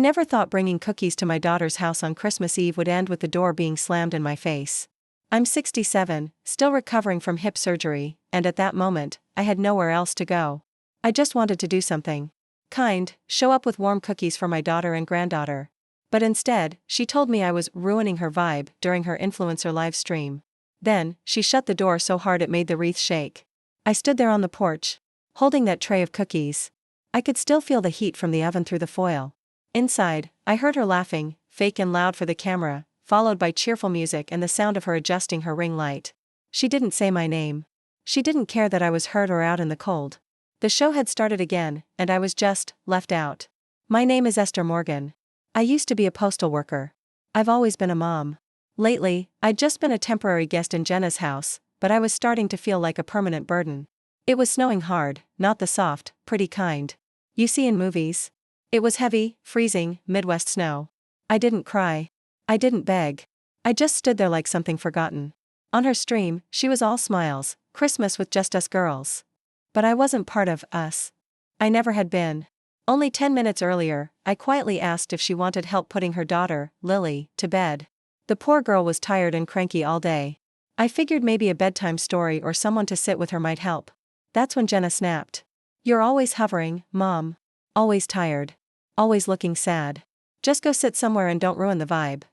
never thought bringing cookies to my daughter's house on Christmas Eve would end with the door being slammed in my face. I'm 67, still recovering from hip surgery, and at that moment, I had nowhere else to go. I just wanted to do something kind, show up with warm cookies for my daughter and granddaughter. But instead, she told me I was ruining her vibe during her influencer live stream. Then, she shut the door so hard it made the wreath shake. I stood there on the porch, holding that tray of cookies. I could still feel the heat from the oven through the foil. Inside, I heard her laughing, fake and loud for the camera, followed by cheerful music and the sound of her adjusting her ring light. She didn't say my name. She didn't care that I was hurt or out in the cold. The show had started again, and I was just left out. My name is Esther Morgan. I used to be a postal worker. I've always been a mom. Lately, I'd just been a temporary guest in Jenna's house, but I was starting to feel like a permanent burden. It was snowing hard, not the soft, pretty kind you see in movies. It was heavy, freezing, Midwest snow. I didn't cry. I didn't beg. I just stood there like something forgotten. On her stream, she was all smiles, Christmas with just us girls. But I wasn't part of us. I never had been. Only 10 minutes earlier, I quietly asked if she wanted help putting her daughter, Lily, to bed. The poor girl was tired and cranky all day. I figured maybe a bedtime story or someone to sit with her might help. That's when Jenna snapped. You're always hovering, Mom. Always tired. Always looking sad. Just go sit somewhere and don't ruin the vibe.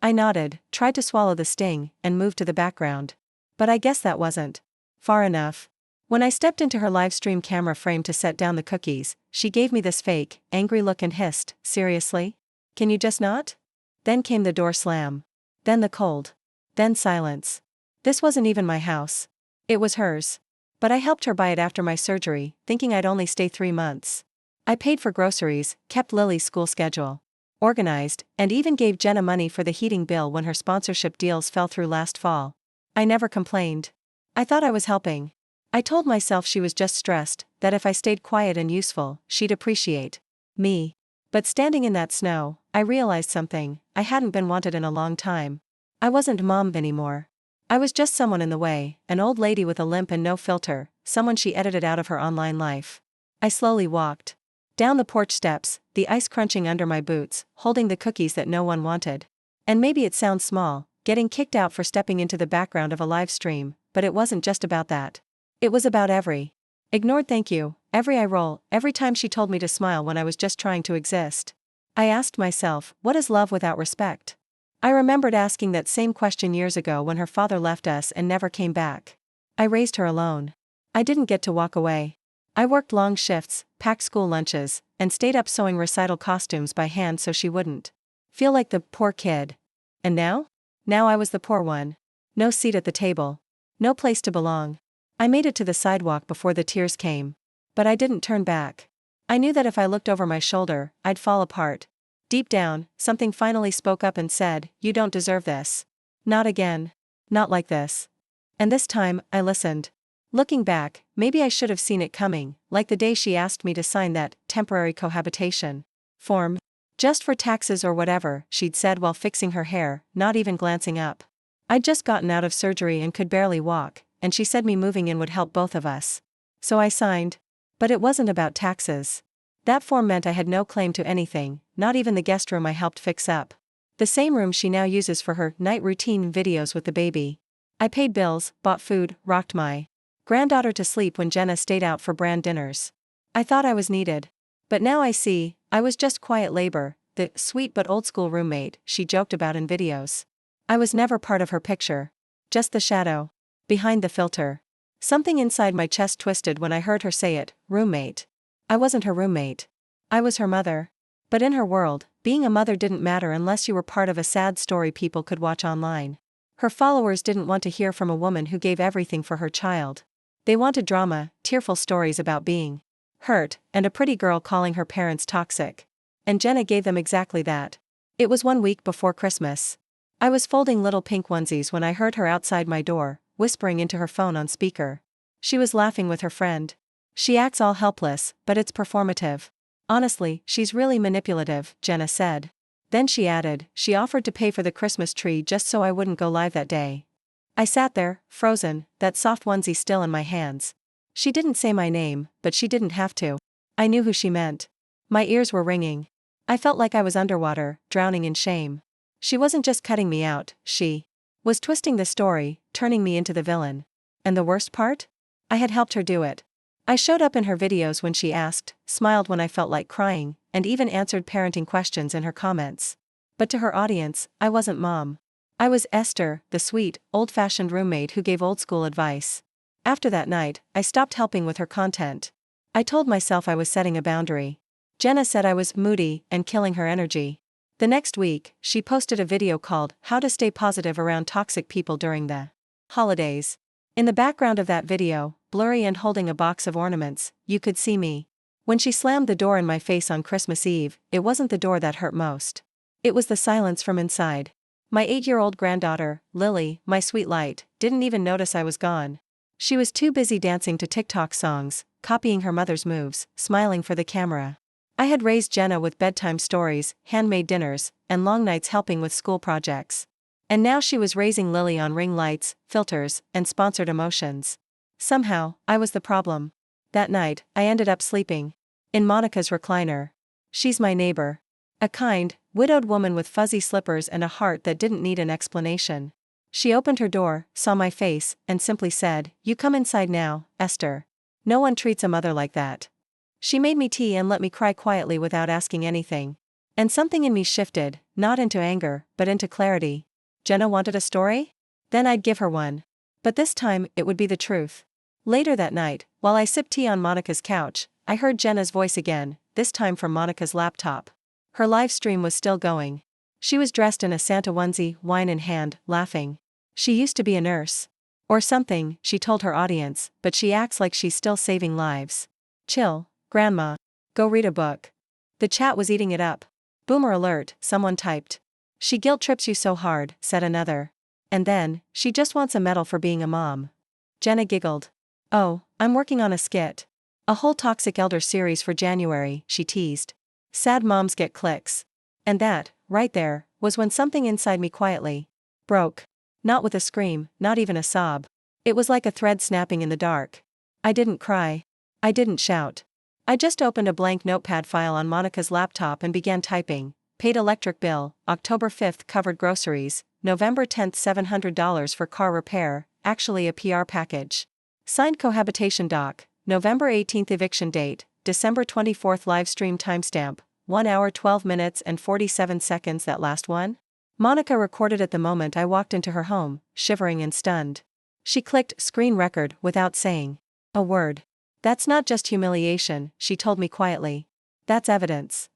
I nodded, tried to swallow the sting, and moved to the background. But I guess that wasn't far enough. When I stepped into her livestream camera frame to set down the cookies, she gave me this fake, angry look and hissed, "Seriously? Can you just not?" Then came the door slam. Then the cold. Then silence. This wasn't even my house. It was hers. But I helped her buy it after my surgery, thinking I'd only stay 3 months. I paid for groceries, kept Lily's school schedule organized, and even gave Jenna money for the heating bill when her sponsorship deals fell through last fall. I never complained. I thought I was helping. I told myself she was just stressed, that if I stayed quiet and useful, she'd appreciate me. But standing in that snow, I realized something. I hadn't been wanted in a long time. I wasn't Mom anymore. I was just someone in the way, an old lady with a limp and no filter, someone she edited out of her online life. I slowly walked down the porch steps, the ice crunching under my boots, holding the cookies that no one wanted. And maybe it sounds small, getting kicked out for stepping into the background of a live stream, but it wasn't just about that. It was about every ignored thank you, every eye roll, every time she told me to smile when I was just trying to exist. I asked myself, what is love without respect? I remembered asking that same question years ago when her father left us and never came back. I raised her alone. I didn't get to walk away. I worked long shifts, packed school lunches, and stayed up sewing recital costumes by hand so she wouldn't feel like the poor kid. And now? Now I was the poor one. No seat at the table. No place to belong. I made it to the sidewalk before the tears came. But I didn't turn back. I knew that if I looked over my shoulder, I'd fall apart. Deep down, something finally spoke up and said, "You don't deserve this. Not again. Not like this." And this time, I listened. Looking back, maybe I should have seen it coming, like the day she asked me to sign that temporary cohabitation form. Just for taxes or whatever, she'd said while fixing her hair, not even glancing up. I'd just gotten out of surgery and could barely walk, and she said me moving in would help both of us. So I signed. But it wasn't about taxes. That form meant I had no claim to anything, not even the guest room I helped fix up. The same room she now uses for her night routine videos with the baby. I paid bills, bought food, rocked my granddaughter to sleep when Jenna stayed out for brand dinners. I thought I was needed. But now I see, I was just quiet labor, the sweet but old-school roommate she joked about in videos. I was never part of her picture. Just the shadow. Behind the filter. Something inside my chest twisted when I heard her say it, roommate. I wasn't her roommate. I was her mother. But in her world, being a mother didn't matter unless you were part of a sad story people could watch online. Her followers didn't want to hear from a woman who gave everything for her child. They wanted drama, tearful stories about being hurt, and a pretty girl calling her parents toxic. And Jenna gave them exactly that. It was 1 week before Christmas. I was folding little pink onesies when I heard her outside my door, whispering into her phone on speaker. She was laughing with her friend. She acts all helpless, but it's performative. Honestly, she's really manipulative, Jenna said. Then she added, she offered to pay for the Christmas tree just so I wouldn't go live that day. I sat there, frozen, that soft onesie still in my hands. She didn't say my name, but she didn't have to. I knew who she meant. My ears were ringing. I felt like I was underwater, drowning in shame. She wasn't just cutting me out, she was twisting the story, turning me into the villain. And the worst part? I had helped her do it. I showed up in her videos when she asked, smiled when I felt like crying, and even answered parenting questions in her comments. But to her audience, I wasn't mom. I was Esther, the sweet, old-fashioned roommate who gave old-school advice. After that night, I stopped helping with her content. I told myself I was setting a boundary. Jenna said I was moody and killing her energy. The next week, she posted a video called How to Stay Positive Around Toxic People During the Holidays. In the background of that video, blurry and holding a box of ornaments, you could see me. When she slammed the door in my face on Christmas Eve, it wasn't the door that hurt most. It was the silence from inside. My 8-year-old granddaughter, Lily, my sweet light, didn't even notice I was gone. She was too busy dancing to TikTok songs, copying her mother's moves, smiling for the camera. I had raised Jenna with bedtime stories, handmade dinners, and long nights helping with school projects. And now she was raising Lily on ring lights, filters, and sponsored emotions. Somehow, I was the problem. That night, I ended up sleeping in Monica's recliner. She's my neighbor. A kind, widowed woman with fuzzy slippers and a heart that didn't need an explanation. She opened her door, saw my face, and simply said, "You come inside now, Esther. No one treats a mother like that." She made me tea and let me cry quietly without asking anything. And something in me shifted, not into anger, but into clarity. Jenna wanted a story? Then I'd give her one. But this time, it would be the truth. Later that night, while I sipped tea on Monica's couch, I heard Jenna's voice again, this time from Monica's laptop. Her live stream was still going. She was dressed in a Santa onesie, wine in hand, laughing. She used to be a nurse. Or something, she told her audience, but she acts like she's still saving lives. Chill, Grandma. Go read a book. The chat was eating it up. Boomer alert, someone typed. She guilt trips you so hard, said another. And then, she just wants a medal for being a mom. Jenna giggled. Oh, I'm working on a skit. A whole Toxic Elder series for January, she teased. Sad moms get clicks. And that, right there, was when something inside me quietly broke. Not with a scream, not even a sob. It was like a thread snapping in the dark. I didn't cry. I didn't shout. I just opened a blank notepad file on Monica's laptop and began typing. Paid electric bill, October 5th covered groceries, November 10th $700 for car repair, actually a PR package. Signed cohabitation doc, November 18th eviction date, December 24th livestream timestamp, 1 hour 12 minutes and 47 seconds that last one? Monica recorded at the moment I walked into her home, shivering and stunned. She clicked screen record without saying a word. That's not just humiliation, she told me quietly. That's evidence.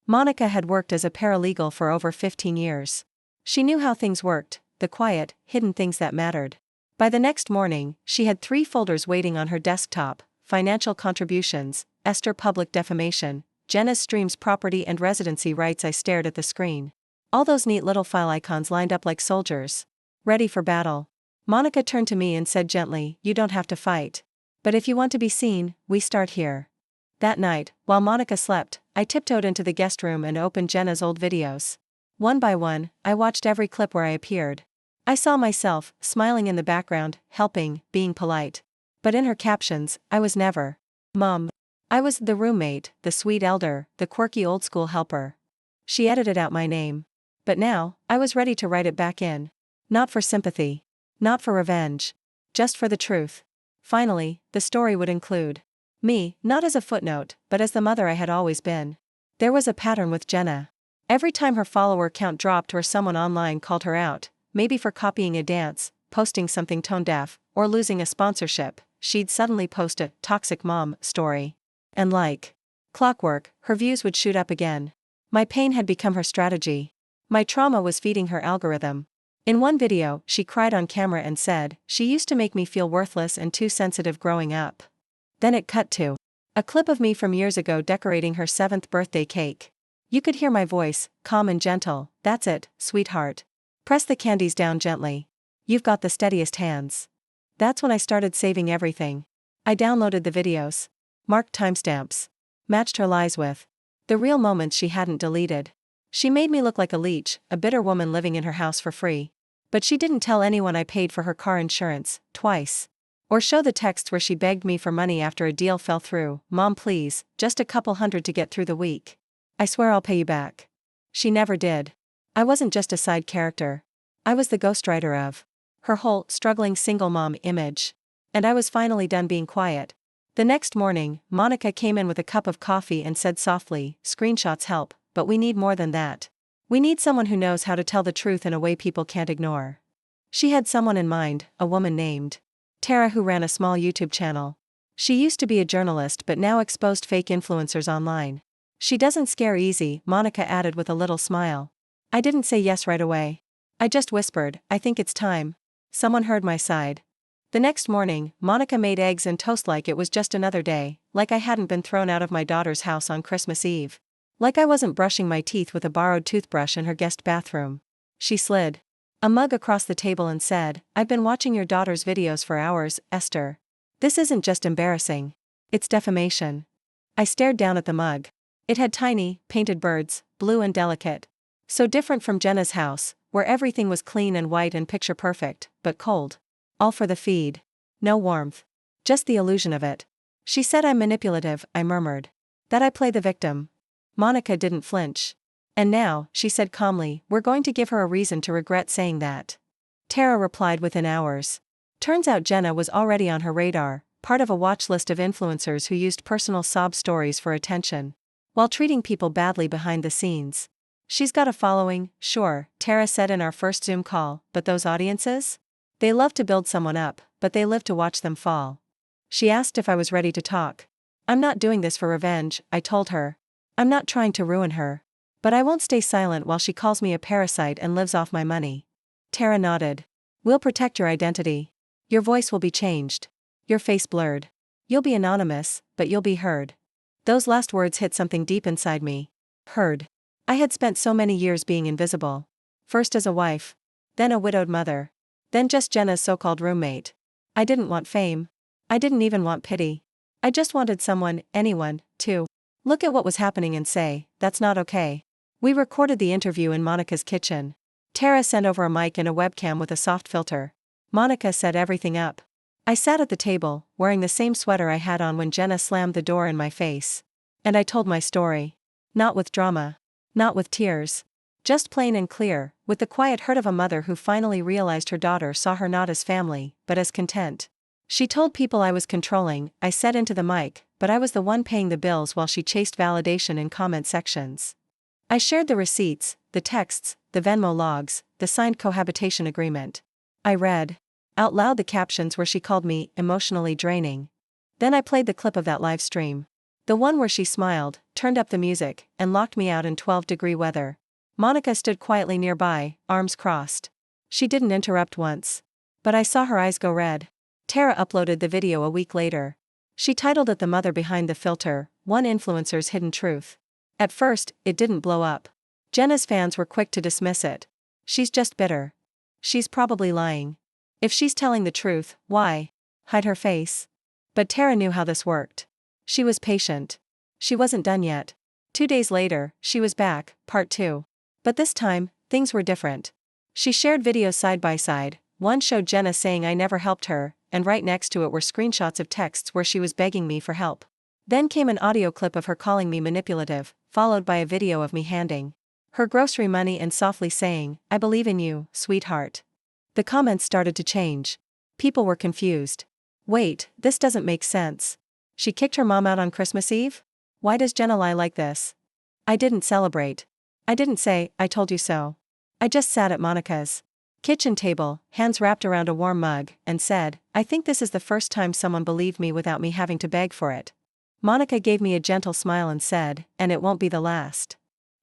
Monica had worked as a paralegal for over 15 years. She knew how things worked, the quiet, hidden things that mattered. By the next morning, she had 3 folders waiting on her desktop: financial contributions, Esther public defamation, Jenna's streams property and residency rights. I stared at the screen. All those neat little file icons lined up like soldiers. Ready for battle. Monica turned to me and said gently, "You don't have to fight. But if you want to be seen, we start here." That night, while Monica slept, I tiptoed into the guest room and opened Jenna's old videos. One by one, I watched every clip where I appeared. I saw myself, smiling in the background, helping, being polite. But in her captions, I was never Mom. I was the roommate, the sweet elder, the quirky old-school helper. She edited out my name. But now, I was ready to write it back in. Not for sympathy. Not for revenge. Just for the truth. Finally, the story would include me, not as a footnote, but as the mother I had always been. There was a pattern with Jenna. Every time her follower count dropped or someone online called her out, maybe for copying a dance, posting something tone-deaf, or losing a sponsorship, she'd suddenly post a "toxic mom" story. And like clockwork, her views would shoot up again. My pain had become her strategy. My trauma was feeding her algorithm. In one video, she cried on camera and said, "She used to make me feel worthless and too sensitive growing up." Then it cut to a clip of me from years ago decorating her 7th birthday cake. You could hear my voice, calm and gentle. "That's it, sweetheart. Press the candies down gently. You've got the steadiest hands." That's when I started saving everything. I downloaded the videos. Marked timestamps. Matched her lies with the real moments she hadn't deleted. She made me look like a leech, a bitter woman living in her house for free. But she didn't tell anyone I paid for her car insurance, twice. Or show the texts where she begged me for money after a deal fell through. "Mom please, just a couple hundred to get through the week." I swear I'll pay you back. She never did. I wasn't just a side character. I was the ghostwriter of her whole struggling single mom image. And I was finally done being quiet. The next morning, Monica came in with a cup of coffee and said softly, "Screenshots help, but we need more than that. We need someone who knows how to tell the truth in a way people can't ignore." She had someone in mind, a woman named Tara who ran a small YouTube channel. She used to be a journalist but now exposed fake influencers online. She doesn't scare easy, Monica added with a little smile. I didn't say yes right away. I just whispered, "I think it's time." Someone heard my side. The next morning, Monica made eggs and toast like it was just another day, like I hadn't been thrown out of my daughter's house on Christmas Eve. Like I wasn't brushing my teeth with a borrowed toothbrush in her guest bathroom. She slid a mug across the table and said, "I've been watching your daughter's videos for hours, Esther. This isn't just embarrassing. It's defamation." I stared down at the mug. It had tiny, painted birds, blue and delicate. So different from Jenna's house, where everything was clean and white and picture perfect, but cold. All for the feed. No warmth. Just the illusion of it. She said I'm manipulative, I murmured. That I play the victim. Monica didn't flinch. And now, she said calmly, we're going to give her a reason to regret saying that. Tara replied within hours. Turns out Jenna was already on her radar, part of a watch list of influencers who used personal sob stories for attention, while treating people badly behind the scenes. She's got a following, sure, Tara said in our first Zoom call, but those audiences? They love to build someone up, but they live to watch them fall. She asked if I was ready to talk. I'm not doing this for revenge, I told her. I'm not trying to ruin her. But I won't stay silent while she calls me a parasite and lives off my money. Tara nodded. We'll protect your identity. Your voice will be changed. Your face blurred. You'll be anonymous, but you'll be heard. Those last words hit something deep inside me. Heard. I had spent so many years being invisible. First as a wife. Then a widowed mother. Then just Jenna's so-called roommate. I didn't want fame. I didn't even want pity. I just wanted someone, anyone, to look at what was happening and say, that's not okay. We recorded the interview in Monica's kitchen. Tara sent over a mic and a webcam with a soft filter. Monica set everything up. I sat at the table, wearing the same sweater I had on when Jenna slammed the door in my face. And I told my story. Not with drama. Not with tears. Just plain and clear, with the quiet hurt of a mother who finally realized her daughter saw her not as family, but as content. She told people I was controlling, I said into the mic, but I was the one paying the bills while she chased validation in comment sections. I shared the receipts, the texts, the Venmo logs, the signed cohabitation agreement. I read out loud the captions where she called me emotionally draining. Then I played the clip of that live stream. The one where she smiled, turned up the music, and locked me out in 12-degree weather. Monica stood quietly nearby, arms crossed. She didn't interrupt once. But I saw her eyes go red. Tara uploaded the video a week later. She titled it "The Mother Behind the Filter, One Influencer's Hidden Truth." At first, it didn't blow up. Jenna's fans were quick to dismiss it. She's just bitter. She's probably lying. If she's telling the truth, why hide her face? But Tara knew how this worked. She was patient. She wasn't done yet. 2 days later, she was back, part 2. But this time, things were different. She shared videos side by side. One showed Jenna saying I never helped her, and right next to it were screenshots of texts where she was begging me for help. Then came an audio clip of her calling me manipulative, followed by a video of me handing her grocery money and softly saying, I believe in you, sweetheart. The comments started to change. People were confused. Wait, this doesn't make sense. She kicked her mom out on Christmas Eve? Why does Jenna lie like this? I didn't celebrate. I didn't say, I told you so. I just sat at Monica's kitchen table, hands wrapped around a warm mug, and said, I think this is the first time someone believed me without me having to beg for it. Monica gave me a gentle smile and said, and it won't be the last.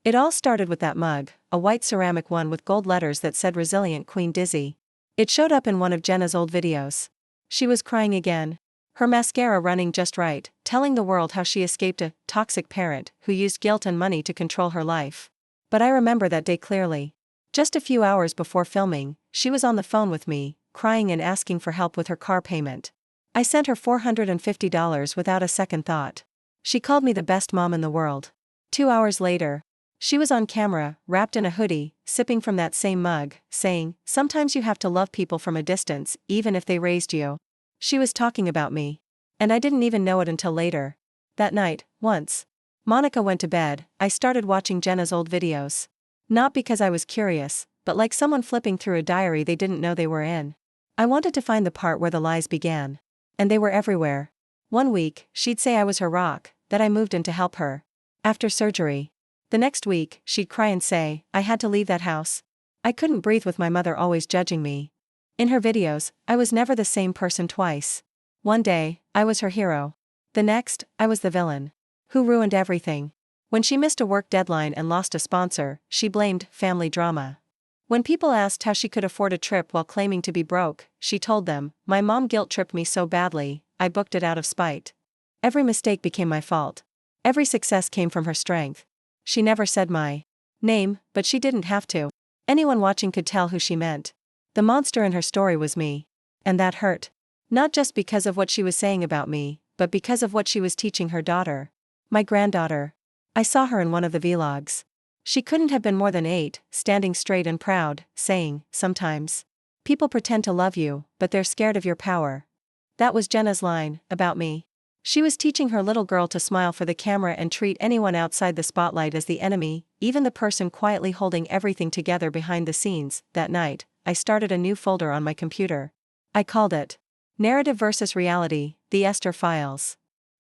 It all started with that mug, a white ceramic one with gold letters that said Resilient Queen Dizzy. It showed up in one of Jenna's old videos. She was crying again. Her mascara running just right, telling the world how she escaped a toxic parent who used guilt and money to control her life. But I remember that day clearly. Just a few hours before filming, she was on the phone with me, crying and asking for help with her car payment. I sent her $450 without a second thought. She called me the best mom in the world. 2 hours later, she was on camera, wrapped in a hoodie, sipping from that same mug, saying, sometimes you have to love people from a distance, even if they raised you. She was talking about me. And I didn't even know it until later. That night, once Monica went to bed, I started watching Jenna's old videos. Not because I was curious, but like someone flipping through a diary they didn't know they were in. I wanted to find the part where the lies began. And they were everywhere. One week, she'd say I was her rock, that I moved in to help her. After surgery. The next week, she'd cry and say, I had to leave that house. I couldn't breathe with my mother always judging me. In her videos, I was never the same person twice. One day, I was her hero. The next, I was the villain. Who ruined everything. When she missed a work deadline and lost a sponsor, she blamed family drama. When people asked how she could afford a trip while claiming to be broke, she told them, my mom guilt-tripped me so badly, I booked it out of spite. Every mistake became my fault. Every success came from her strength. She never said my name, but she didn't have to. Anyone watching could tell who she meant. The monster in her story was me. And that hurt. Not just because of what she was saying about me, but because of what she was teaching her daughter. My granddaughter. I saw her in one of the vlogs. She couldn't have been more than 8, standing straight and proud, saying, sometimes. People pretend to love you, but they're scared of your power. That was Jenna's line, about me. She was teaching her little girl to smile for the camera and treat anyone outside the spotlight as the enemy, even the person quietly holding everything together behind the scenes. That night, I started a new folder on my computer. I called it Narrative versus Reality, the Esther Files.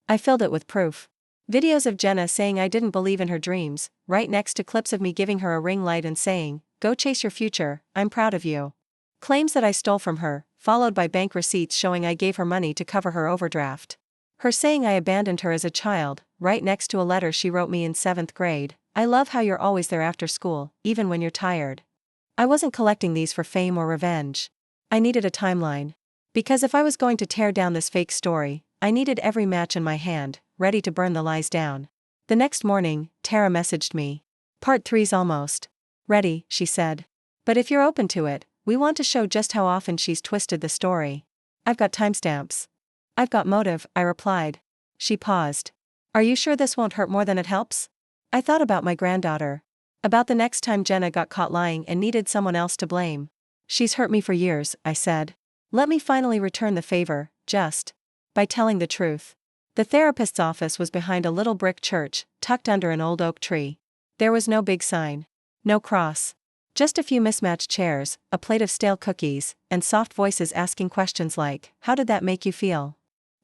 I filled it with proof. Videos of Jenna saying I didn't believe in her dreams, right next to clips of me giving her a ring light and saying, go chase your future, I'm proud of you. Claims that I stole from her, followed by bank receipts showing I gave her money to cover her overdraft. Her saying I abandoned her as a child, right next to a letter she wrote me in 7th grade, I love how you're always there after school, even when you're tired. I wasn't collecting these for fame or revenge. I needed a timeline. Because if I was going to tear down this fake story, I needed every match in my hand, ready to burn the lies down. The next morning, Tara messaged me. Part 3's almost ready, she said. But if you're open to it, we want to show just how often she's twisted the story. I've got timestamps. I've got motive, I replied. She paused. Are you sure this won't hurt more than it helps? I thought about my granddaughter. About the next time Jenna got caught lying and needed someone else to blame. She's hurt me for years, I said. Let me finally return the favor, just by telling the truth. The therapist's office was behind a little brick church, tucked under an old oak tree. There was no big sign. No cross. Just a few mismatched chairs, a plate of stale cookies, and soft voices asking questions like, how did that make you feel?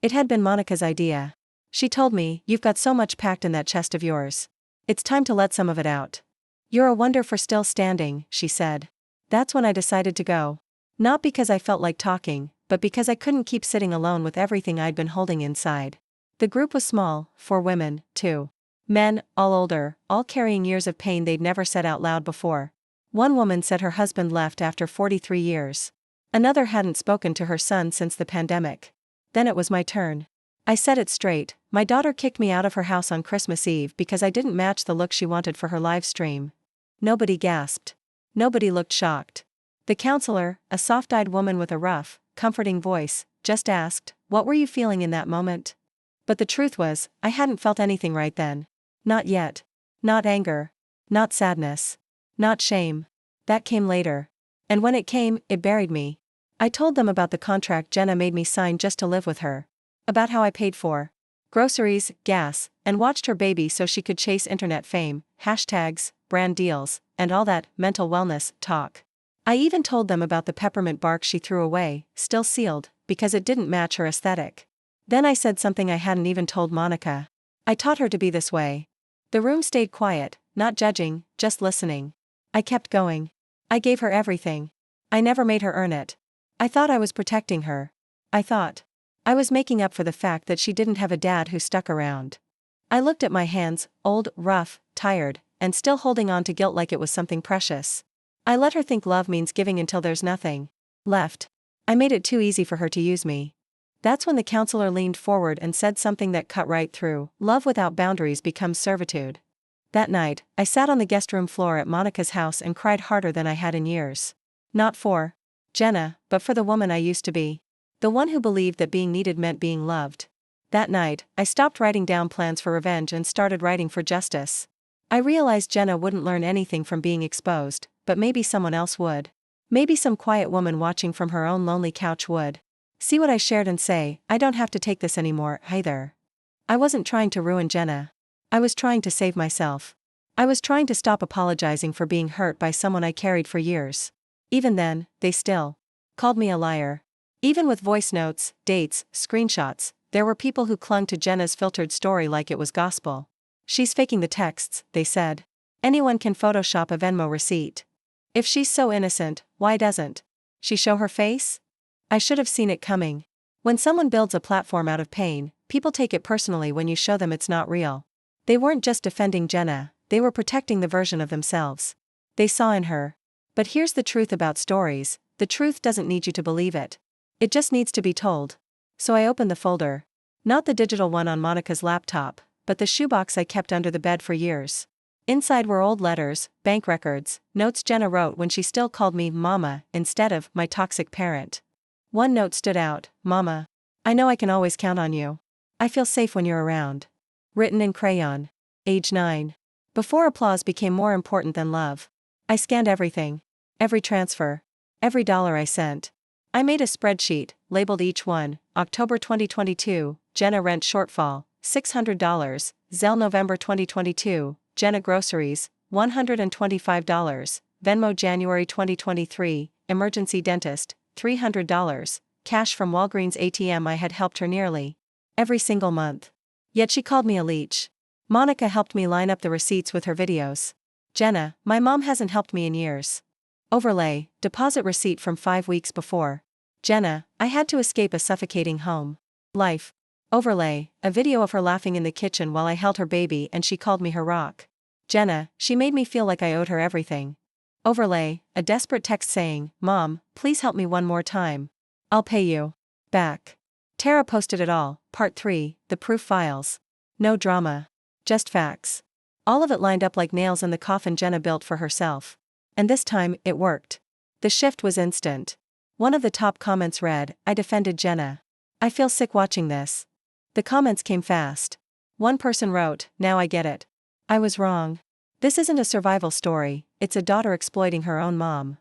It had been Monica's idea. She told me, you've got so much packed in that chest of yours. It's time to let some of it out. You're a wonder for still standing, she said. That's when I decided to go. Not because I felt like talking, but because I couldn't keep sitting alone with everything I'd been holding inside. The group was small, 4 women, 2 men, all older, all carrying years of pain they'd never said out loud before. One woman said her husband left after 43 years. Another hadn't spoken to her son since the pandemic. Then it was my turn. I said it straight, my daughter kicked me out of her house on Christmas Eve because I didn't match the look she wanted for her live stream. Nobody gasped. Nobody looked shocked. The counselor, a soft-eyed woman with a rough, comforting voice, just asked, what were you feeling in that moment? But the truth was, I hadn't felt anything right then. Not yet. Not anger. Not sadness. Not shame. That came later. And when it came, it buried me. I told them about the contract Jenna made me sign just to live with her. About how I paid for groceries, gas, and watched her baby so she could chase internet fame, hashtags, brand deals, and all that mental wellness talk. I even told them about the peppermint bark she threw away, still sealed, because it didn't match her aesthetic. Then I said something I hadn't even told Monica. I taught her to be this way. The room stayed quiet, not judging, just listening. I kept going. I gave her everything. I never made her earn it. I thought I was protecting her. I thought I was making up for the fact that she didn't have a dad who stuck around. I looked at my hands, old, rough, tired, and still holding on to guilt like it was something precious. I let her think love means giving until there's nothing left. I made it too easy for her to use me. That's when the counselor leaned forward and said something that cut right through. Love without boundaries becomes servitude. That night, I sat on the guest room floor at Monica's house and cried harder than I had in years. Not for Jenna, but for the woman I used to be. The one who believed that being needed meant being loved. That night, I stopped writing down plans for revenge and started writing for justice. I realized Jenna wouldn't learn anything from being exposed, but maybe someone else would. Maybe some quiet woman watching from her own lonely couch would see what I shared and say, I don't have to take this anymore, either. I wasn't trying to ruin Jenna. I was trying to save myself. I was trying to stop apologizing for being hurt by someone I carried for years. Even then, they still called me a liar. Even with voice notes, dates, screenshots, there were people who clung to Jenna's filtered story like it was gospel. She's faking the texts, they said. Anyone can Photoshop a Venmo receipt. If she's so innocent, why doesn't she show her face? I should have seen it coming. When someone builds a platform out of pain, people take it personally when you show them it's not real. They weren't just defending Jenna, they were protecting the version of themselves they saw in her. But here's the truth about stories: the truth doesn't need you to believe it. It just needs to be told. So I opened the folder. Not the digital one on Monica's laptop, but the shoebox I kept under the bed for years. Inside were old letters, bank records, notes Jenna wrote when she still called me Mama instead of my toxic parent. One note stood out: Mama, I know I can always count on you. I feel safe when you're around. Written in crayon. Age 9. Before applause became more important than love. I scanned everything. Every transfer. Every dollar I sent. I made a spreadsheet, labeled each one: October 2022, Jenna rent shortfall, $600, Zelle November 2022, Jenna groceries, $125, Venmo January 2023, emergency dentist, $300, cash from Walgreens ATM I had helped her nearly every single month. Yet she called me a leech. Monica helped me line up the receipts with her videos. Jenna, my mom hasn't helped me in years. Overlay, deposit receipt from 5 weeks before. Jenna, I had to escape a suffocating home life. Overlay, a video of her laughing in the kitchen while I held her baby and she called me her rock. Jenna, she made me feel like I owed her everything. Overlay, a desperate text saying, Mom, please help me one more time. I'll pay you back. Tara posted it all, part 3, the proof files. No drama. Just facts. All of it lined up like nails in the coffin Jenna built for herself. And this time, it worked. The shift was instant. One of the top comments read, I defended Jenna. I feel sick watching this. The comments came fast. One person wrote, now I get it. I was wrong. This isn't a survival story, it's a daughter exploiting her own mom.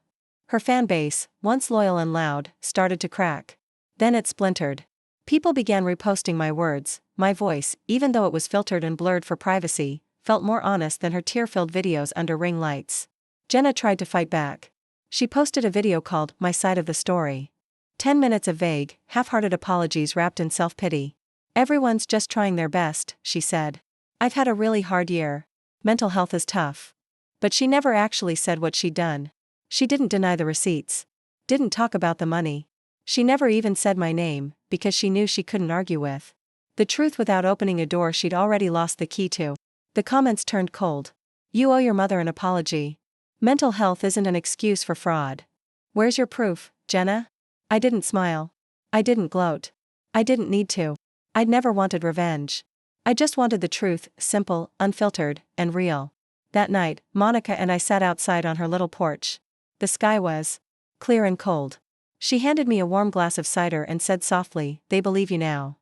Her fan base, once loyal and loud, started to crack. Then it splintered. People began reposting my words. My voice, even though it was filtered and blurred for privacy, felt more honest than her tear-filled videos under ring lights. Jenna tried to fight back. She posted a video called My Side of the Story. 10 minutes of vague, half-hearted apologies wrapped in self-pity. Everyone's just trying their best, she said. I've had a really hard year. Mental health is tough. But she never actually said what she'd done. She didn't deny the receipts. Didn't talk about the money. She never even said my name, because she knew she couldn't argue with the truth without opening a door she'd already lost the key to. The comments turned cold. You owe your mother an apology. Mental health isn't an excuse for fraud. Where's your proof, Jenna? I didn't smile. I didn't gloat. I didn't need to. I'd never wanted revenge. I just wanted the truth, simple, unfiltered, and real. That night, Monica and I sat outside on her little porch. The sky was clear and cold. She handed me a warm glass of cider and said softly, they believe you now.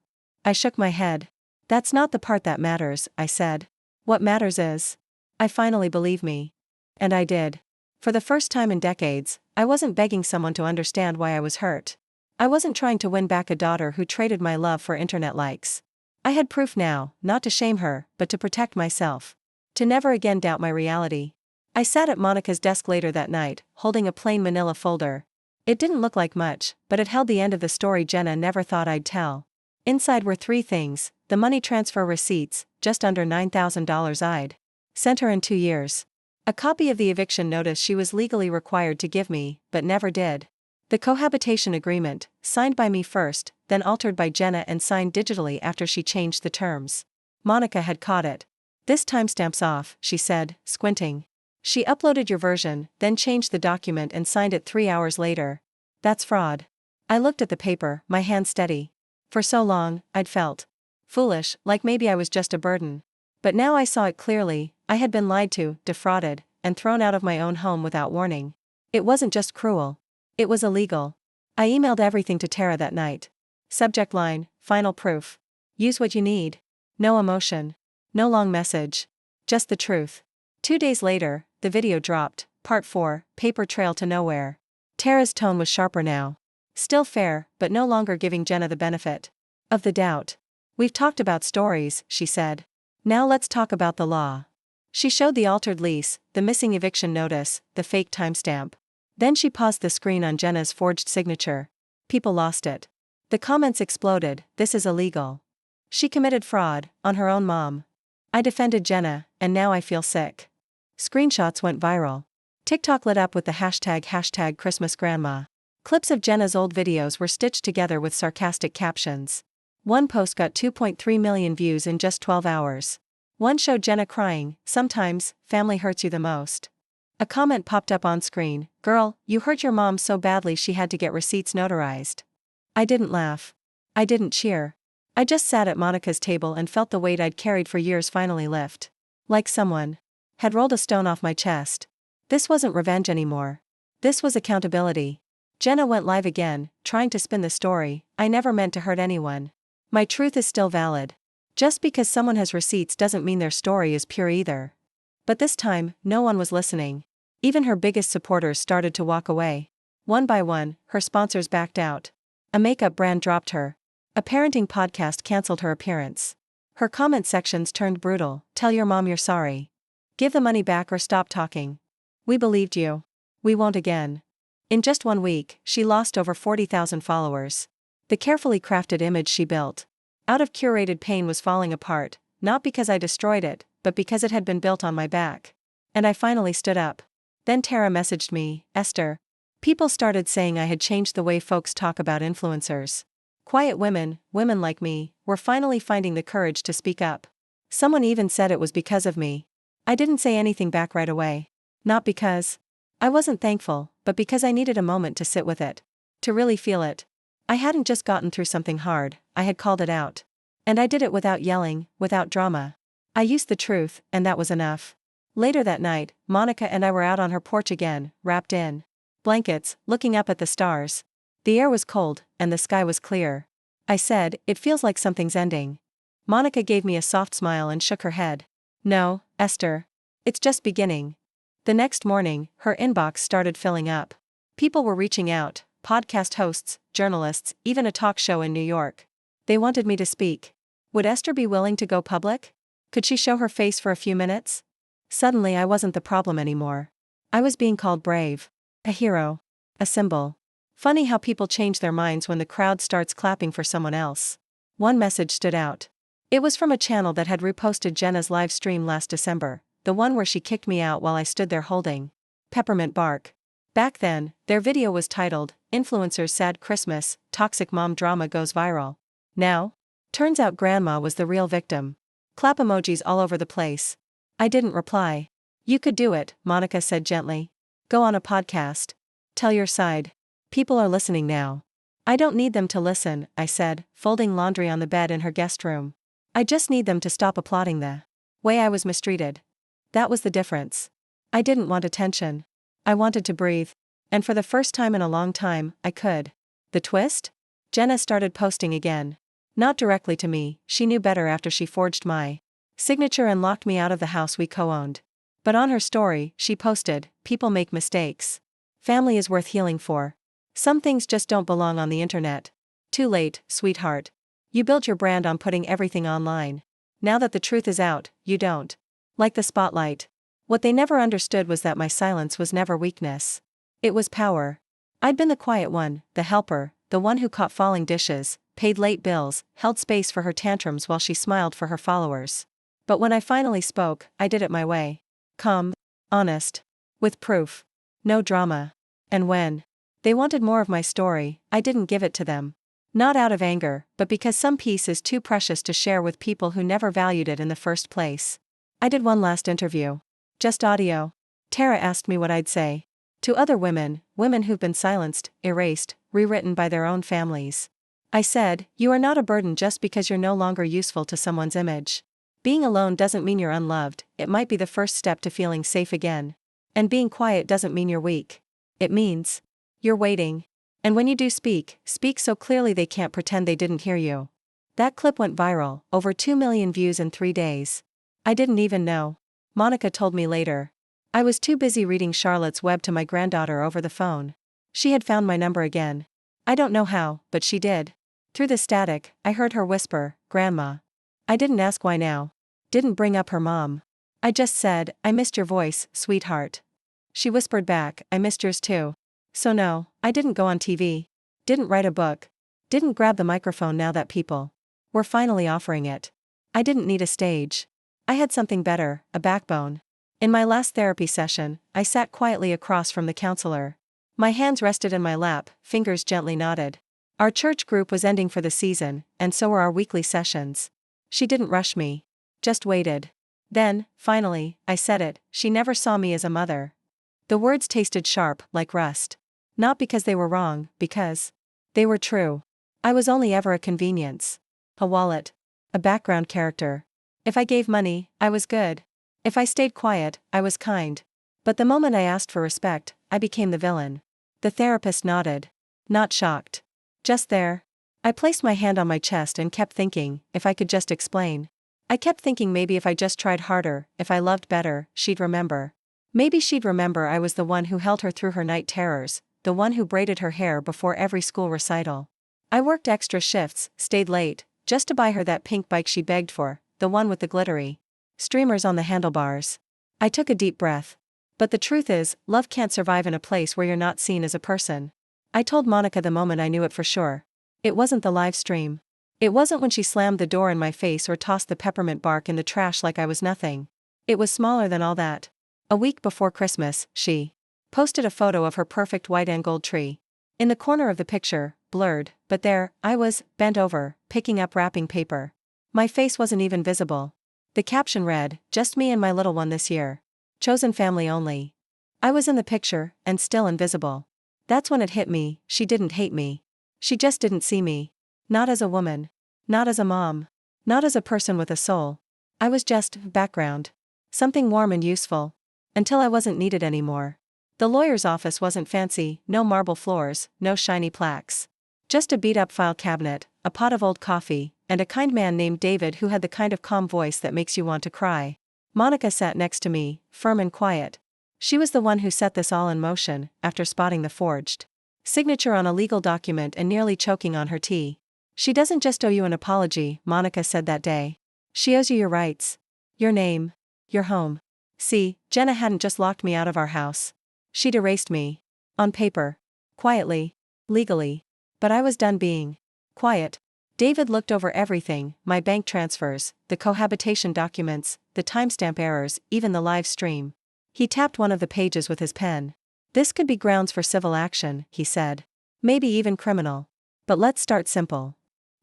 I shook my head. That's not the part that matters, I said. What matters is, I finally believe me. And I did. For the first time in decades, I wasn't begging someone to understand why I was hurt. I wasn't trying to win back a daughter who traded my love for internet likes. I had proof now, not to shame her, but to protect myself. To never again doubt my reality. I sat at Monica's desk later that night, holding a plain manila folder. It didn't look like much, but it held the end of the story Jenna never thought I'd tell. Inside were 3 things: the money transfer receipts, just under $9,000 I'd sent her in 2 years. A copy of the eviction notice she was legally required to give me, but never did. The cohabitation agreement, signed by me first, then altered by Jenna and signed digitally after she changed the terms. Monica had caught it. This timestamp's off, she said, squinting. She uploaded your version, then changed the document and signed it 3 hours later. That's fraud. I looked at the paper, my hand steady. For so long, I'd felt foolish, like maybe I was just a burden. But now I saw it clearly. I had been lied to, defrauded, and thrown out of my own home without warning. It wasn't just cruel. It was illegal. I emailed everything to Tara that night. Subject line, final proof. Use what you need. No emotion. No long message. Just the truth. 2 days later, the video dropped, part 4, paper trail to nowhere. Tara's tone was sharper now. Still fair, but no longer giving Jenna the benefit of the doubt. We've talked about stories, she said. Now let's talk about the law. She showed the altered lease, the missing eviction notice, the fake timestamp. Then she paused the screen on Jenna's forged signature. People lost it. The comments exploded, this is illegal. She committed fraud, on her own mom. I defended Jenna, and now I feel sick. Screenshots went viral. TikTok lit up with the hashtag #ChristmasGrandma. Clips of Jenna's old videos were stitched together with sarcastic captions. One post got 2.3 million views in just 12 hours. One showed Jenna crying, sometimes, family hurts you the most. A comment popped up on screen, girl, you hurt your mom so badly she had to get receipts notarized. I didn't laugh. I didn't cheer. I just sat at Monica's table and felt the weight I'd carried for years finally lift. Like someone had rolled a stone off my chest. This wasn't revenge anymore. This was accountability. Jenna went live again, trying to spin the story, I never meant to hurt anyone. My truth is still valid. Just because someone has receipts doesn't mean their story is pure either. But this time, no one was listening. Even her biggest supporters started to walk away. One by one, her sponsors backed out. A makeup brand dropped her. A parenting podcast canceled her appearance. Her comment sections turned brutal, tell your mom you're sorry. Give the money back or stop talking. We believed you. We won't again. In just 1 week, she lost over 40,000 followers. The carefully crafted image she built out of curated pain was falling apart, not because I destroyed it, but because it had been built on my back. And I finally stood up. Then Tara messaged me, Esther. People started saying I had changed the way folks talk about influencers. Quiet women like me, were finally finding the courage to speak up. Someone even said it was because of me. I didn't say anything back right away. Not because I wasn't thankful, but because I needed a moment to sit with it. To really feel it. I hadn't just gotten through something hard, I had called it out. And I did it without yelling, without drama. I used the truth, and that was enough. Later that night, Monica and I were out on her porch again, wrapped in blankets, looking up at the stars. The air was cold, and the sky was clear. I said, it feels like something's ending. Monica gave me a soft smile and shook her head. No, Esther. It's just beginning. The next morning, her inbox started filling up. People were reaching out, podcast hosts, journalists, even a talk show in New York. They wanted me to speak. Would Esther be willing to go public? Could she show her face for a few minutes? Suddenly I wasn't the problem anymore. I was being called brave. A hero. A symbol. Funny how people change their minds when the crowd starts clapping for someone else. One message stood out. It was from a channel that had reposted Jenna's live stream last December, the one where she kicked me out while I stood there holding peppermint bark. Back then, their video was titled, Influencer's Sad Christmas, Toxic Mom Drama Goes Viral. Now? Turns out Grandma was the real victim. Clap emojis all over the place. I didn't reply. You could do it, Monica said gently. Go on a podcast. Tell your side. People are listening now. I don't need them to listen, I said, folding laundry on the bed in her guest room. I just need them to stop applauding the way I was mistreated. That was the difference. I didn't want attention. I wanted to breathe. And for the first time in a long time, I could. The twist? Jenna started posting again. Not directly to me, she knew better after she forged my signature and locked me out of the house we co-owned. But on her story, she posted, people make mistakes. Family is worth healing for. Some things just don't belong on the internet. Too late, sweetheart. You built your brand on putting everything online. Now that the truth is out, you don't like the spotlight. What they never understood was that my silence was never weakness. It was power. I'd been the quiet one, the helper, the one who caught falling dishes, paid late bills, held space for her tantrums while she smiled for her followers. But when I finally spoke, I did it my way. Calm, honest, with proof. No drama. And when they wanted more of my story, I didn't give it to them. Not out of anger, but because some piece is too precious to share with people who never valued it in the first place. I did one last interview. Just audio. Tara asked me what I'd say. To other women who've been silenced, erased, rewritten by their own families. I said, you are not a burden just because you're no longer useful to someone's image. Being alone doesn't mean you're unloved, it might be the first step to feeling safe again. And being quiet doesn't mean you're weak. It means you're waiting. And when you do speak so clearly they can't pretend they didn't hear you. That clip went viral, over 2 million views in 3 days. I didn't even know. Monica told me later. I was too busy reading Charlotte's Web to my granddaughter over the phone. She had found my number again. I don't know how, but she did. Through the static, I heard her whisper, Grandma. I didn't ask why now. Didn't bring up her mom. I just said, I missed your voice, sweetheart. She whispered back, I missed yours too. So no, I didn't go on TV. Didn't write a book. Didn't grab the microphone now that people were finally offering it. I didn't need a stage. I had something better, a backbone. In my last therapy session, I sat quietly across from the counselor. My hands rested in my lap, fingers gently knotted. Our church group was ending for the season, and so were our weekly sessions. She didn't rush me. Just waited. Then, finally, I said it, she never saw me as a mother. The words tasted sharp, like rust. Not because they were wrong, because they were true. I was only ever a convenience. A wallet. A background character. If I gave money, I was good. If I stayed quiet, I was kind. But the moment I asked for respect, I became the villain. The therapist nodded. Not shocked. Just there. I placed my hand on my chest and kept thinking, if I could just explain. I kept thinking maybe if I just tried harder, if I loved better, she'd remember. Maybe she'd remember I was the one who held her through her night terrors, the one who braided her hair before every school recital. I worked extra shifts, stayed late, just to buy her that pink bike she begged for, the one with the glittery streamers on the handlebars. I took a deep breath. But the truth is, love can't survive in a place where you're not seen as a person. I told Monica the moment I knew it for sure. It wasn't the live stream. It wasn't when she slammed the door in my face or tossed the peppermint bark in the trash like I was nothing. It was smaller than all that. A week before Christmas, she posted a photo of her perfect white and gold tree. In the corner of the picture, blurred, but there, I was, bent over, picking up wrapping paper. My face wasn't even visible. The caption read, just me and my little one this year. Chosen family only. I was in the picture, and still invisible. That's when it hit me, she didn't hate me. She just didn't see me. Not as a woman. Not as a mom. Not as a person with a soul. I was just background. Something warm and useful. Until I wasn't needed anymore. The lawyer's office wasn't fancy, no marble floors, no shiny plaques. Just a beat-up file cabinet, a pot of old coffee, and a kind man named David who had the kind of calm voice that makes you want to cry. Monica sat next to me, firm and quiet. She was the one who set this all in motion, after spotting the forged signature on a legal document and nearly choking on her tea. She doesn't just owe you an apology, Monica said that day. She owes you your rights. Your name. Your home. See, Jenna hadn't just locked me out of our house. She'd erased me. On paper. Quietly. Legally. But I was done being quiet. David looked over everything, my bank transfers, the cohabitation documents, the timestamp errors, even the live stream. He tapped one of the pages with his pen. This could be grounds for civil action, he said. Maybe even criminal. But let's start simple.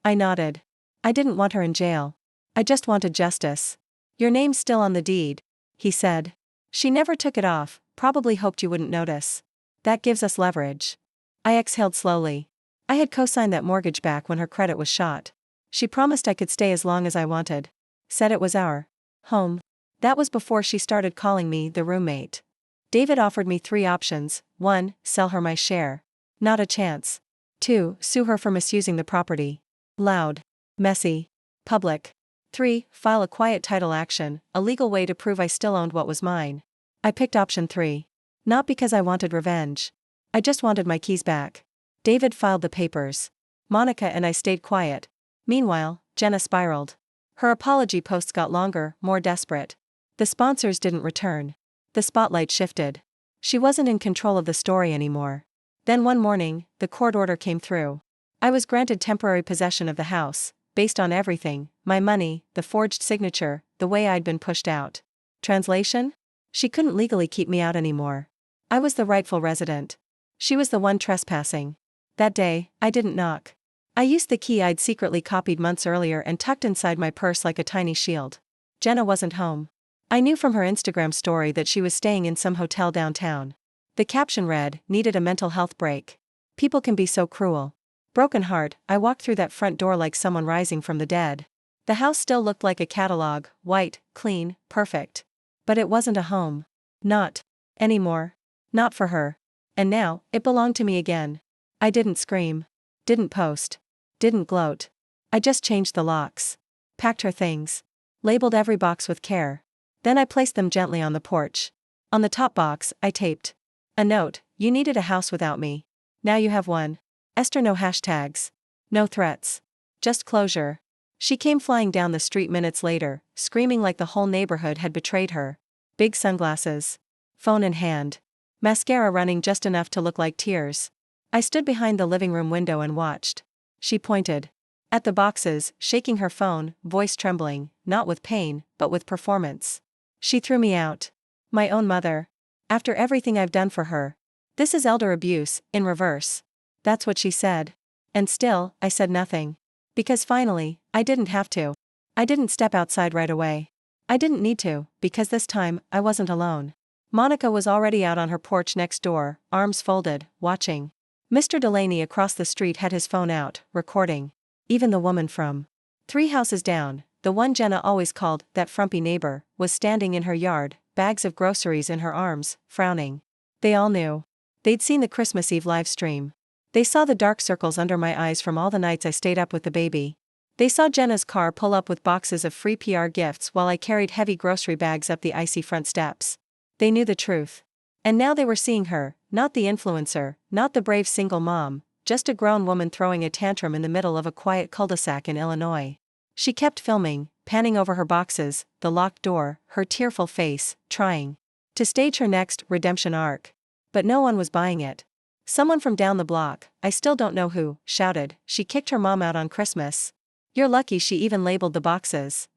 I nodded. I didn't want her in jail. I just wanted justice. Your name's still on the deed, he said. She never took it off, probably hoped you wouldn't notice. That gives us leverage. I exhaled slowly. I had co-signed that mortgage back when her credit was shot. She promised I could stay as long as I wanted. Said it was our home. That was before she started calling me the roommate. David offered me 3 options. 1, sell her my share. Not a chance. 2, sue her for misusing the property. Loud. Messy. Public. 3, file a quiet title action, a legal way to prove I still owned what was mine. I picked option 3. Not because I wanted revenge. I just wanted my keys back. David filed the papers. Monica and I stayed quiet. Meanwhile, Jenna spiraled. Her apology posts got longer, more desperate. The sponsors didn't return. The spotlight shifted. She wasn't in control of the story anymore. Then one morning, the court order came through. I was granted temporary possession of the house, based on everything, my money, the forged signature, the way I'd been pushed out. Translation? She couldn't legally keep me out anymore. I was the rightful resident. She was the one trespassing. That day, I didn't knock. I used the key I'd secretly copied months earlier and tucked inside my purse like a tiny shield. Jenna wasn't home. I knew from her Instagram story that she was staying in some hotel downtown. The caption read, needed a mental health break. People can be so cruel. Broken heart, I walked through that front door like someone rising from the dead. The house still looked like a catalog, white, clean, perfect. But it wasn't a home. Not anymore. Not for her. And now, it belonged to me again. I didn't scream. Didn't post. Didn't gloat. I just changed the locks. Packed her things. Labeled every box with care. Then I placed them gently on the porch. On the top box, I taped a note, you needed a house without me. Now you have one. Esther, no hashtags. No threats. Just closure. She came flying down the street minutes later, screaming like the whole neighborhood had betrayed her. Big sunglasses. Phone in hand. Mascara running just enough to look like tears. I stood behind the living room window and watched. She pointed at the boxes, shaking her phone, voice trembling, not with pain, but with performance. She threw me out. My own mother. After everything I've done for her. This is elder abuse, in reverse. That's what she said. And still, I said nothing. Because finally, I didn't have to. I didn't step outside right away. I didn't need to, because this time, I wasn't alone. Monica was already out on her porch next door, arms folded, watching. Mr. Delaney across the street had his phone out, recording. Even the woman from 3 houses down, the one Jenna always called that frumpy neighbor, was standing in her yard, bags of groceries in her arms, frowning. They all knew. They'd seen the Christmas Eve livestream. They saw the dark circles under my eyes from all the nights I stayed up with the baby. They saw Jenna's car pull up with boxes of free PR gifts while I carried heavy grocery bags up the icy front steps. They knew the truth. And now they were seeing her, not the influencer, not the brave single mom, just a grown woman throwing a tantrum in the middle of a quiet cul-de-sac in Illinois. She kept filming, panning over her boxes, the locked door, her tearful face, trying to stage her next redemption arc. But no one was buying it. Someone from down the block, I still don't know who, shouted, "She kicked her mom out on Christmas. You're lucky she even labeled the boxes."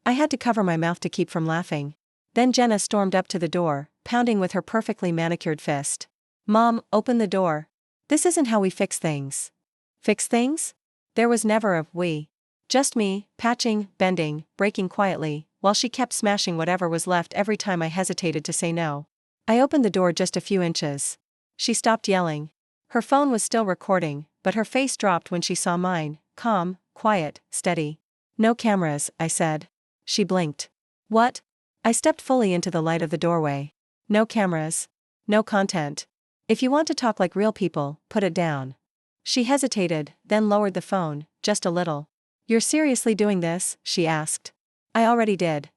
I had to cover my mouth to keep from laughing. Then Jenna stormed up to the door, pounding with her perfectly manicured fist. "Mom, open the door. This isn't how we fix things." Fix things? There was never a we. Just me, patching, bending, breaking quietly, while she kept smashing whatever was left every time I hesitated to say no. I opened the door just a few inches. She stopped yelling. Her phone was still recording, but her face dropped when she saw mine, calm, quiet, steady. "No cameras," I said. She blinked. "What?" I stepped fully into the light of the doorway. "No cameras. No content. If you want to talk like real people, put it down." She hesitated, then lowered the phone, just a little. "You're seriously doing this?" she asked. I already did.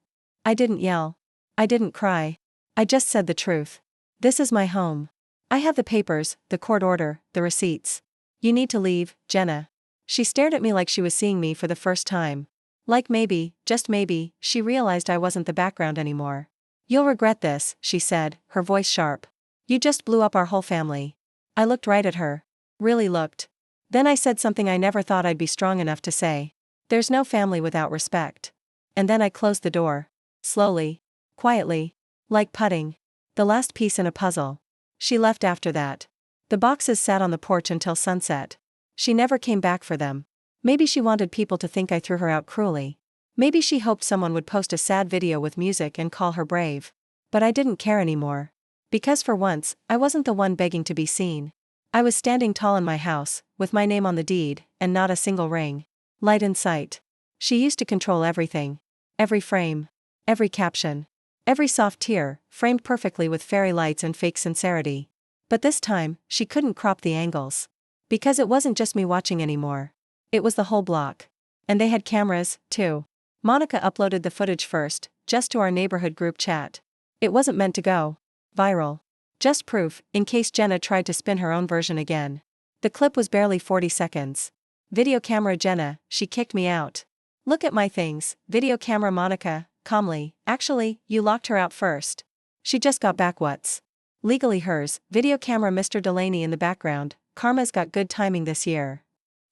I didn't yell. I didn't cry. I just said the truth. This is my home. I have the papers, the court order, the receipts. You need to leave, Jenna. She stared at me like she was seeing me for the first time. Like maybe, just maybe, she realized I wasn't the background anymore. "You'll regret this," she said, her voice sharp. "You just blew up our whole family." I looked right at her. Really looked. Then I said something I never thought I'd be strong enough to say. "There's no family without respect." And then I closed the door. Slowly. Quietly. Like putting. The last piece in a puzzle. She left after that. The boxes sat on the porch until sunset. She never came back for them. Maybe she wanted people to think I threw her out cruelly. Maybe she hoped someone would post a sad video with music and call her brave. But I didn't care anymore. Because for once, I wasn't the one begging to be seen. I was standing tall in my house, with my name on the deed, and not a single ring light in sight. She used to control everything. Every frame. Every caption. Every soft tear, framed perfectly with fairy lights and fake sincerity. But this time, she couldn't crop the angles. Because it wasn't just me watching anymore. It was the whole block. And they had cameras, too. Monica uploaded the footage first, just to our neighborhood group chat. It wasn't meant to go viral. Just proof, in case Jenna tried to spin her own version again. The clip was barely 40 seconds. Video camera Jenna, she kicked me out. Look at my things, video camera Monica, calmly, actually, you locked her out first. She just got back what's legally hers, video camera Mr. Delaney in the background, karma's got good timing this year.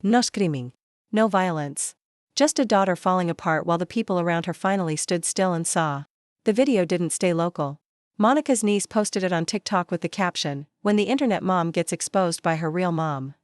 No screaming. No violence. Just a daughter falling apart while the people around her finally stood still and saw. The video didn't stay local. Monica's niece posted it on TikTok with the caption, "When the internet mom gets exposed by her real mom."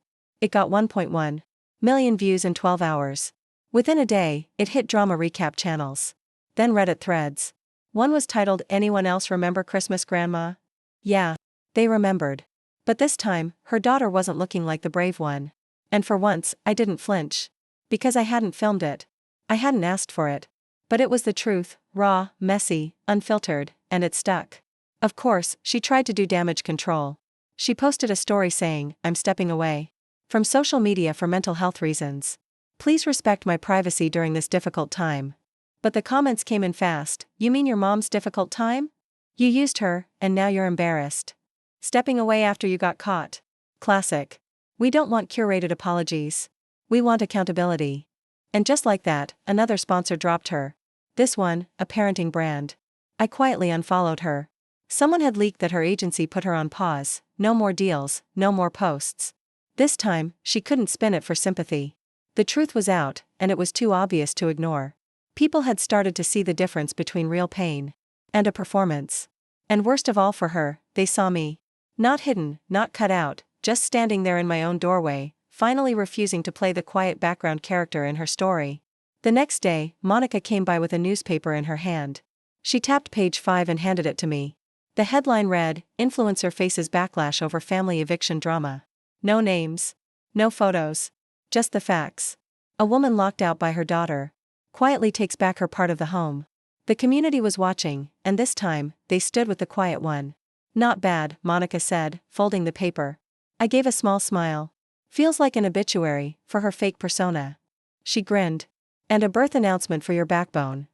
It got 1.1 million views in 12 hours. Within a day, it hit drama recap channels. Then Reddit threads. One was titled, "Anyone else remember Christmas Grandma?" Yeah. They remembered. But this time, her daughter wasn't looking like the brave one. And for once, I didn't flinch. Because I hadn't filmed it. I hadn't asked for it. But it was the truth, raw, messy, unfiltered, and it stuck. Of course, she tried to do damage control. She posted a story saying, "I'm stepping away from social media for mental health reasons. Please respect my privacy during this difficult time." But the comments came in fast. "You mean your mom's difficult time? You used her, and now you're embarrassed. Stepping away after you got caught." Classic. We don't want curated apologies. We want accountability. And just like that, another sponsor dropped her. This one, a parenting brand. I quietly unfollowed her. Someone had leaked that her agency put her on pause, no more deals, no more posts. This time, she couldn't spin it for sympathy. The truth was out, and it was too obvious to ignore. People had started to see the difference between real pain and a performance. And worst of all for her, they saw me. Not hidden, not cut out, just standing there in my own doorway, finally refusing to play the quiet background character in her story. The next day, Monica came by with a newspaper in her hand. She tapped page 5 and handed it to me. The headline read, "Influencer faces backlash over family eviction drama." No names. No photos. Just the facts. A woman locked out by her daughter quietly takes back her part of the home. The community was watching, and this time, they stood with the quiet one. "Not bad," Monica said, folding the paper. I gave a small smile. Feels like an obituary, for her fake persona. She grinned. "And a birth announcement for your backbone."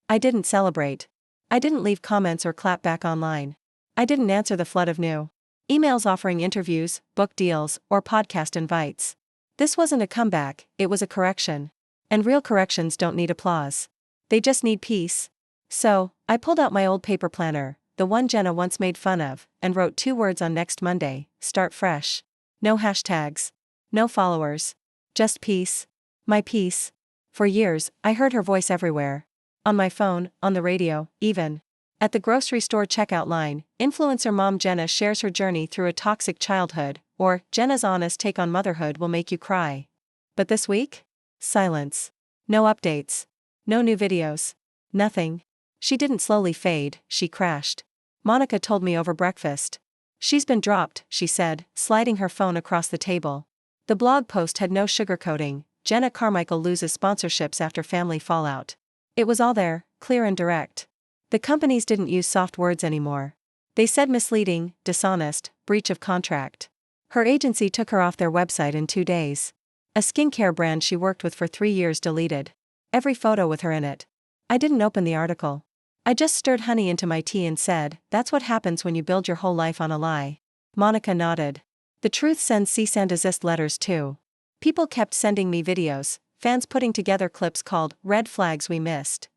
I didn't celebrate. I didn't leave comments or clap back online. I didn't answer the flood of new emails offering interviews, book deals, or podcast invites. This wasn't a comeback, it was a correction. And real corrections don't need applause. They just need peace. So, I pulled out my old paper planner, the one Jenna once made fun of, and wrote 2 words on next Monday: start fresh. No hashtags. No followers. Just peace. My peace. For years, I heard her voice everywhere. On my phone, on the radio, even. At the grocery store checkout line, influencer mom Jenna shares her journey through a toxic childhood, or Jenna's honest take on motherhood will make you cry. But this week? Silence. No updates. No new videos. Nothing. She didn't slowly fade, she crashed. Monica told me over breakfast. "She's been dropped," she said, sliding her phone across the table. The blog post had no sugarcoating. Jenna Carmichael loses sponsorships after family fallout. It was all there, clear and direct. The companies didn't use soft words anymore. They said misleading, dishonest, breach of contract. Her agency took her off their website in 2 days. A skincare brand she worked with for 3 years deleted every photo with her in it. I didn't open the article. I just stirred honey into my tea and said, "That's what happens when you build your whole life on a lie." Monica nodded. The truth sends cease and desist letters too. People kept sending me videos, fans putting together clips called "Red Flags We Missed."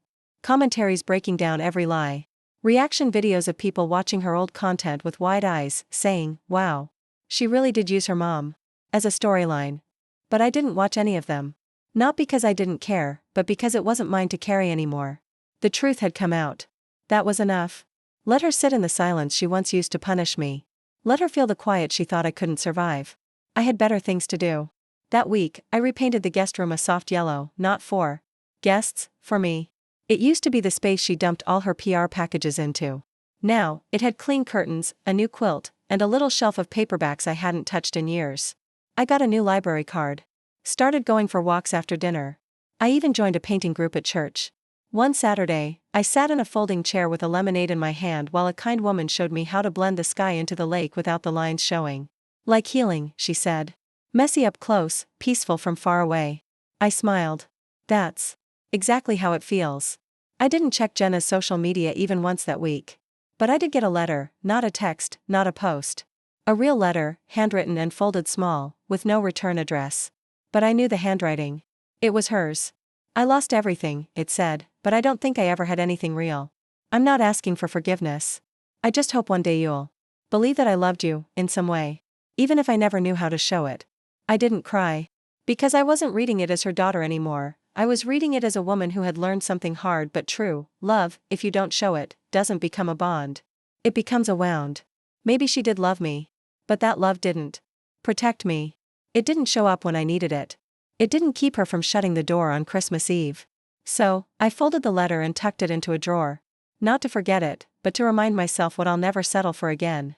Commentaries breaking down every lie. Reaction videos of people watching her old content with wide eyes, saying, "Wow. She really did use her mom as a storyline." But I didn't watch any of them. Not because I didn't care, but because it wasn't mine to carry anymore. The truth had come out. That was enough. Let her sit in the silence she once used to punish me. Let her feel the quiet she thought I couldn't survive. I had better things to do. That week, I repainted the guest room a soft yellow, not for guests, for me. It used to be the space she dumped all her PR packages into. Now, it had clean curtains, a new quilt, and a little shelf of paperbacks I hadn't touched in years. I got a new library card. Started going for walks after dinner. I even joined a painting group at church. One Saturday, I sat in a folding chair with a lemonade in my hand while a kind woman showed me how to blend the sky into the lake without the lines showing. "Like healing," she said. "Messy up close, peaceful from far away." I smiled. That's exactly how it feels. I didn't check Jenna's social media even once that week. But I did get a letter, not a text, not a post. A real letter, handwritten and folded small, with no return address. But I knew the handwriting. It was hers. "I lost everything," it said, "but I don't think I ever had anything real. I'm not asking for forgiveness. I just hope one day you'll believe that I loved you, in some way. Even if I never knew how to show it." I didn't cry. Because I wasn't reading it as her daughter anymore. I was reading it as a woman who had learned something hard but true. Love, if you don't show it, doesn't become a bond. It becomes a wound. Maybe she did love me. But that love didn't protect me. It didn't show up when I needed it. It didn't keep her from shutting the door on Christmas Eve. So, I folded the letter and tucked it into a drawer. Not to forget it, but to remind myself what I'll never settle for again.